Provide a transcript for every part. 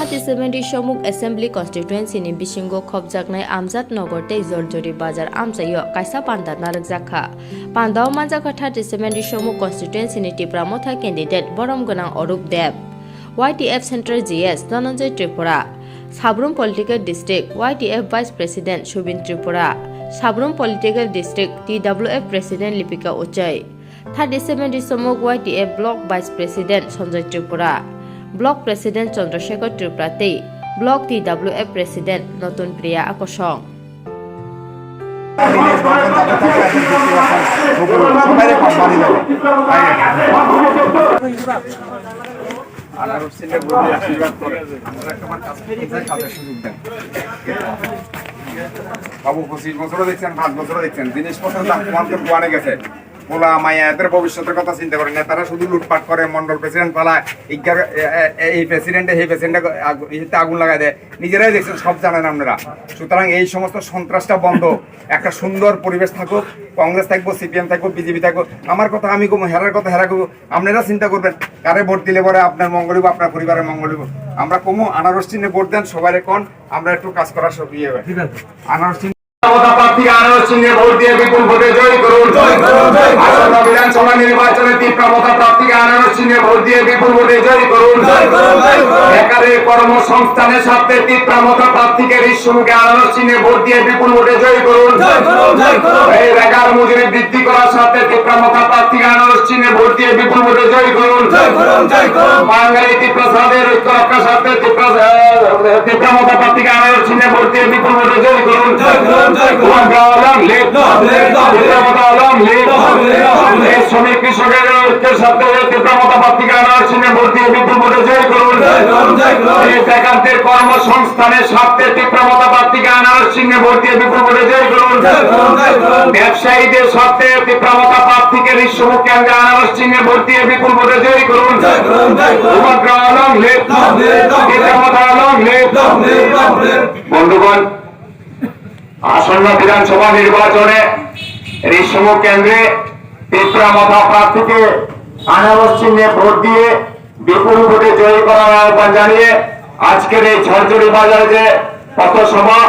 37 Hrishyamukh Assembly Constituency ni bisingo khobjaknai Amjad Nagar tei jorjori Bazar amsayo kaisa Panda narakjakha. Pandao manjakha 37 Hrishyamukh Constituency ni Tipra Mothani candidate borom gonang Arup Dev. YTF Center GS Dhananjay Tipra. Sabrum Political District YTF Vice President Shubin Tipra. Sabrum Political District TWF President Lipika Uchai. 37 Hrishyamukh YTF Block Vice President Sanjay Tipra. Block President Chandrasekhar Triprate, Block TWF President Notun Priya Akosong. বাবু 25 বছর দেখছেন 5 বছর দেখছেন জিনিসপত্রের দাম কমে গেছে বলা মায়েদের ভবিষ্যতের কথা চিন্তা করে নেতারা শুধু লুটপাট করে মন্ডল প্রেসিডেন্ট পালায় এই প্রেসিডেন্টে এই প্রেসিডেন্টে আগুন লাগাই দেয় নিজেরাই দেখছেন সব জানেন আপনারা সুতরাং এই সমস্ত সন্ত্রাসটা বন্ধ একটা সুন্দর পরিবেশ থাকুক কংগ্রেস থাকবো সিপিএম থাকবো বিজেপি থাকবো আমার কথা আমি কমো হেরার কথা হেরা করবো আপনারা চিন্তা করবেন কারে ভোট দিলে পরে আপনার মঙ্গল হইব আপনার পরিবারের মঙ্গল হইব আমরা কমো আনারস চিহ্নে ভোট দেন সবাই কোন আমরা একটু কাজ করার সব ইয়ে হবে আনারস বিপুল ভোটে জয় করুন আসন্ন বিধানসভা নির্বাচনে তীব্রা মতা প্রার্থীকে আনারস চিহ্নে ভোট দিয়ে বিপুল ভোটে জয় করুন বেকারের কর্মসংস্থানের স্বার্থে তীব্রা মতা প্রার্থীকে হৃষ্যমুখে আনারস চিহ্নে ভোট দিয়ে বিপুল ভোটে জয় করুন এই বেকার মজুরি বৃদ্ধি করার স্বার্থে তীব্রা মতা প্রার্থীকে আনারস চিহ্নে ভোট দিয়ে বিপুল ভোটে জয় করুন বাঙালি তীব্রসাদের ঐক্য রক্ষার স্বার্থে তীব্রা মতা প্রার্থীকে আনারস চিহ্নে ভোট দিয়ে বিপুল ভোটে জয় করুন শ্রমিক কৃষকের ঐক্যের সাথে তীব্রা মতা প্রার্থীকে আনারস চিহ্নে ভোট দিয়ে বিপুল ভোটে জয় করুন বেকারদের কর্মসংস্থানের স্বার্থে তীব্রা মতা প্রার্থীকে আনারস চিহ্নে ভোট দিয়ে বিপুল ভোটে জয় করুন ব্যবসায়ীদের স্বার্থে তীব্রা মতা প্রার্থীকে হৃষ্যমুখ কেন্দ্রে আনারস চিহ্নে ভোট দিয়ে বিপুল ভোটে জয় করুন বন্ধুগণ আসন্ন বিধানসভা নির্বাচনে হৃষ্যমুখ কেন্দ্রে তীব্রা মতা প্রার্থীকে আনারস চিহ্নে ভোট দিয়ে বিপুল ভোটে জয়ী করার আহ্বান জানিয়ে আজকের এই ঝরঝরি বাজারে যে পথসভা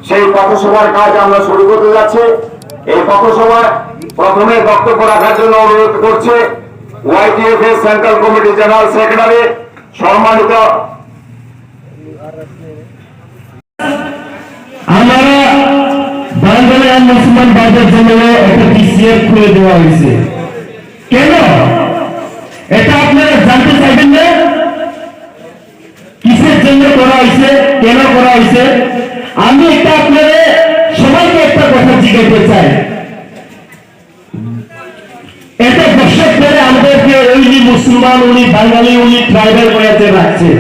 সেই পথসভার কাজ আমরা শুরু করতে যাচ্ছি এই পথসভায় প্রথমে বক্তব্য রাখার জন্য অনুরোধ করছে ওয়াইটিএফ এর সেন্ট্রাল কমিটি জেনারেল সেক্রেটারি সম্মানিত মুসলমান বাজার জন্য একটা পিসিএফ খুলে দেওয়া হয়েছে কেন এটা আপনারা জানতে চাইবেন না কিসের জন্য করা হয়েছে কেন করা হয়েছে আমি এটা আপনারা সবাইকে একটা কথা জিজ্ঞাসা চাই এটা দশক ধরে আমাদেরকে উনি মুসলমান উনি বাঙালি উনি ট্রাইবাল বয়াতে রাখছে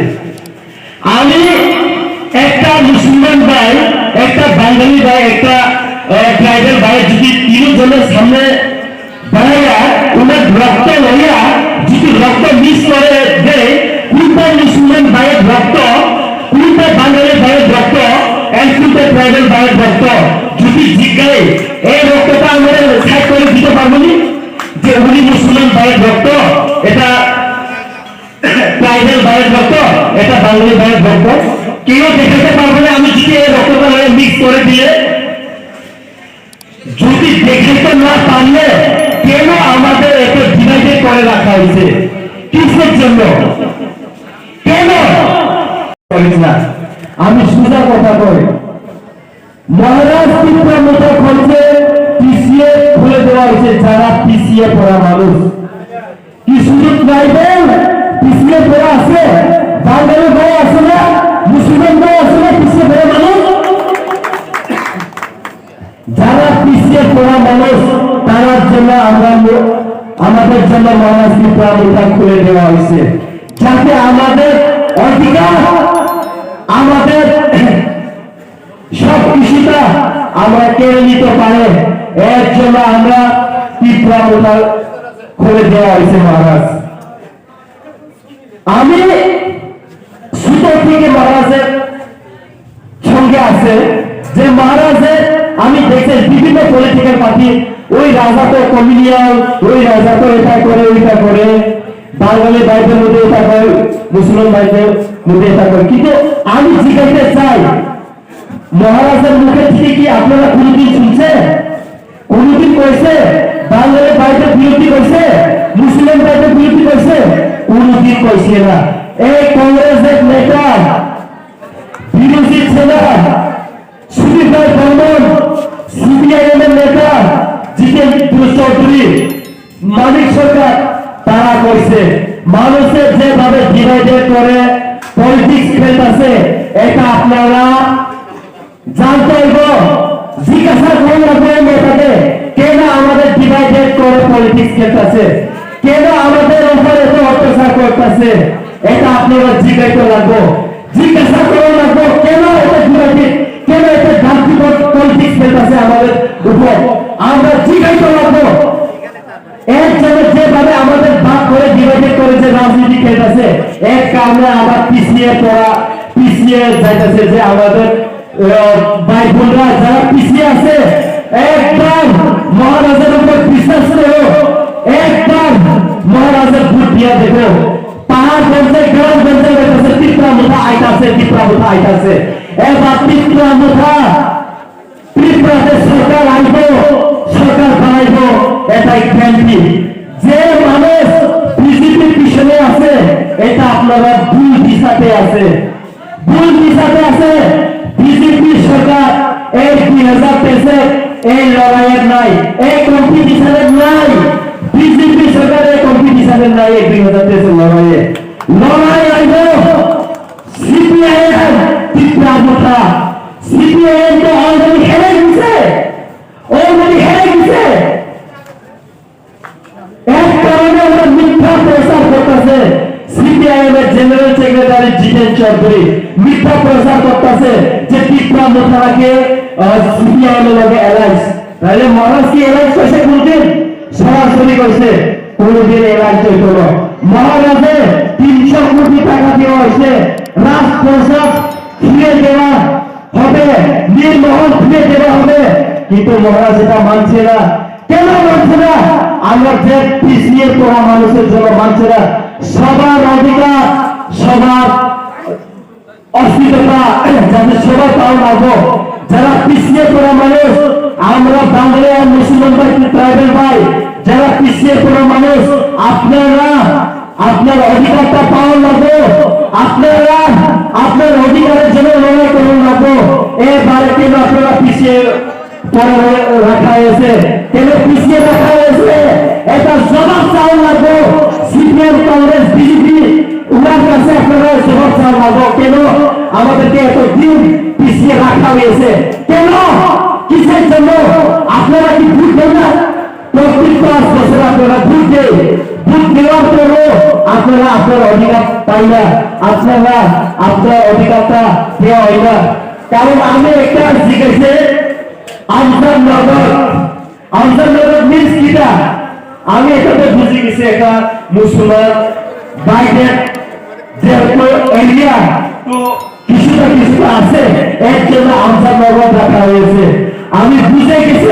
আমি একটা মুসলমান ভাই একটা বাঙালি ভাই একটা ট্রাইবাল ভাই যদি তিনজনের সামনে দাঁড়াইয়া ওনার রক্ত লইয়া যদি রক্ত মিস করে দেয় কোনটা মুসলমান ভাইয়ের রক্ত কোনটা বাঙালি ভাইয়ের রক্ত কোনটা ট্রাইবাল ভাইয়ের রক্ত যদি জিজ্ঞাসা এই রক্তটা আমরা সাইড করে দিতে পারবো না যে উনি মুসলমান ভাইয়ের রক্ত এটা ট্রাইবাল ভাইয়ের রক্ত এটা বাঙালি ভাইয়ের রক্ত কেউ দেখাতে পারবে না আমি যদি এই রক্তটা মিক্স করে দিয়ে যদি দেখাতে না পারলে কেন আমাদের এত ডিভাইডেড করে রাখা হয়েছে কিসের জন্য কেন আমি সোজা কথা বলি মহারাজ তীব্রা মতা খরচে পিসিএ খুলে দেওয়া হয়েছে যারা পিসিএ পড়া মানুষ কি সুযোগ পাইবেন পিসিএ পড়া আছে বাঙালি ভাই আছে না মুসলমান ভাই আছে না পিসিএ পড়া মানুষ যারা পিছিয়ে পড়া মানুষ তার জন্য আমাদের জন্য মহারাজ তীব্রা মতা খুলে দেওয়া হয়েছে যাতে আমাদের অধিকার আমাদের সব কিছুটা আমরা কেড়ে নিতে পারে এর জন্য আমরা তীব্রা মতা খুলে দেওয়া হয়েছে মহারাজ আমি সুতো থেকে মহারাজের সঙ্গে আছে যে মহারাজের আমি দেখছি বিভিন্ন পলিটিক্যাল পার্টি ওই রাজা তো কমিউনিয়াল ওই রাজা তো এটা করে ওইটা করে বাঙালি ভাইদের মধ্যে এটা করে মুসলিম ভাইদের মুখে থাকবে। কিন্তু আমি জিজ্ঞাসা চাই, মহারাজের মুখে থেকে কি আপনারা কোনদিন শুনছে? কোনদিন কইছে বাঙালি বাইরে বিরোধী কইছে, মুসলিম বাইরে বিরোধী কইছে? কোনদিন কইছে না। এই কংগ্রেসের নেতা বিরোধী ছিল সুদীপ রায় বর্মন, সিপিআইএম এর নেতা জিতেন্দ্র চৌধুরী, মানিক সরকার, তারা কইছে মানুষের যেভাবে ডিভাইডেড করে পলিটিক্স খেলতেছে, এটা আপনারা জানতে হইব। জিজ্ঞাসা করুন আপনার নেতাকে, কেন আমাদের ডিভাইডেড করে পলিটিক্স খেলতেছে, কেন আমাদের উপরে এত অত্যাচার করতেছে, এটা আপনারা জিজ্ঞাসা লাগবো। জিজ্ঞাসা করুন লাগবো কেন এটা ডিভাইডেড, কেন এটা জাতিগত পলিটিক্স খেলতেছে আমাদের উপর, আমরা জিজ্ঞাসা লাগবো। এক জনে যেভাবে আমাদের ভাগ করে ডিভাইডেড করে যে রাজনীতি খেলতেছে, এক কারণে আবার পিছিয়ে যাইতেছে। যে আমাদের ভাই বোনরা যারা পিছিয়ে আছে, একদম মহারাজের উপর বিশ্বাস করো, একদম মহারাজের ভোট দিয়া দেখো। পাহাড় গঞ্জে গ্রাম গঞ্জে যাইতেছে, টিপরা মুঠা আইতাছে। এবার ত্রিপুরাতে সরকার আইব, সরকার বানাইব, এটাই গ্যারান্টি। যে মানুষ বিজেপির পিছনে আছে, এটা আপনারা ভুল দিশাতে আছে। বিজেপি সরকার এই 2023 এই লড়াইয়ের নাই, এই কম্পিটিশনের নাই। বিজেপি সরকার এই কম্পিটিশনের নাই। এই 2023 লড়াই আইব সিপিআইএম টিপরা মুঠা। সিপিআইএম তো অলরেডি হেরে গেছে। এক কারণে ওরা মিথ্যা প্রচার করতেছে। সিপিআইএম এর জেনারেল সেক্রেটারি জিতেন চৌধুরী মিথ্যা প্রচার করতেছে যে টিপরা মুঠাকে সিপিআইএম এর লগে অ্যালায়েন্স। তাহলে মহারাজ কি অ্যালায়েন্স কইছে? কোনদিন সরাসরি কইছে? কোনদিন অ্যালায়েন্স হইতো না। মহারাজে 300 কোটি টাকা দেওয়া হয়েছে, রাজপ্রসাদ ফিরে দেওয়া হবে, নীলমহল ফিরে দেওয়া হবে, কিন্তু মহারাজ এটা মানছে না। কেন মানছে না? আমরা যে পিছিয়ে পড়া মানুষের জন্য মানছে না। সবার অধিকার, সবার অস্তিত্বতা যাতে সবাই পাও লাগবো। যারা পিছিয়ে পড়া মানুষ, আমরা বাঙালি আর মুসলমান ভাই, ট্রাইবেল ভাই, যারা পিছিয়ে পড়া মানুষ, আপনারা আপনার অধিকারটা পাওয়া লাগবো। আপনারা আপনার অধিকারের জন্য লড়াই করুন লাগবো। এবারে কেন আপনারা পিছিয়ে রাখা হয়েছে, কেন পিছিয়ে রাখা হয়েছে, এটা জবাব চাওয়া লাগবো। সিপিএম, কংগ্রেস, বিজেপি, উনার কাছে আপনারা জবাব চাওয়া লাগবো। কেন আমাদেরকে এতদিন পিছিয়ে রাখা হয়েছে? কেন? কিসের জন্য? আপনারা কি ভোট দেন না? প্রত্যেক 5 বছর আপনারা ভোট দেন। ভোট দেওয়ার পরও আপনারা আপনার অধিকার পাই না, আপনারা আপনার অধিকারটা দেওয়া হয় না। কারণ আমি একটা জিজ্ঞেসে আমজাদনগর মিন্স কিটা, আমি এটাতে বুঝে গেছি একটা মুসলমান বাইরের যে এরিয়া, তো কিছুটা আছে, এর জন্য আমজাদনগর রাখা হয়েছে। আমি বুঝে গেছি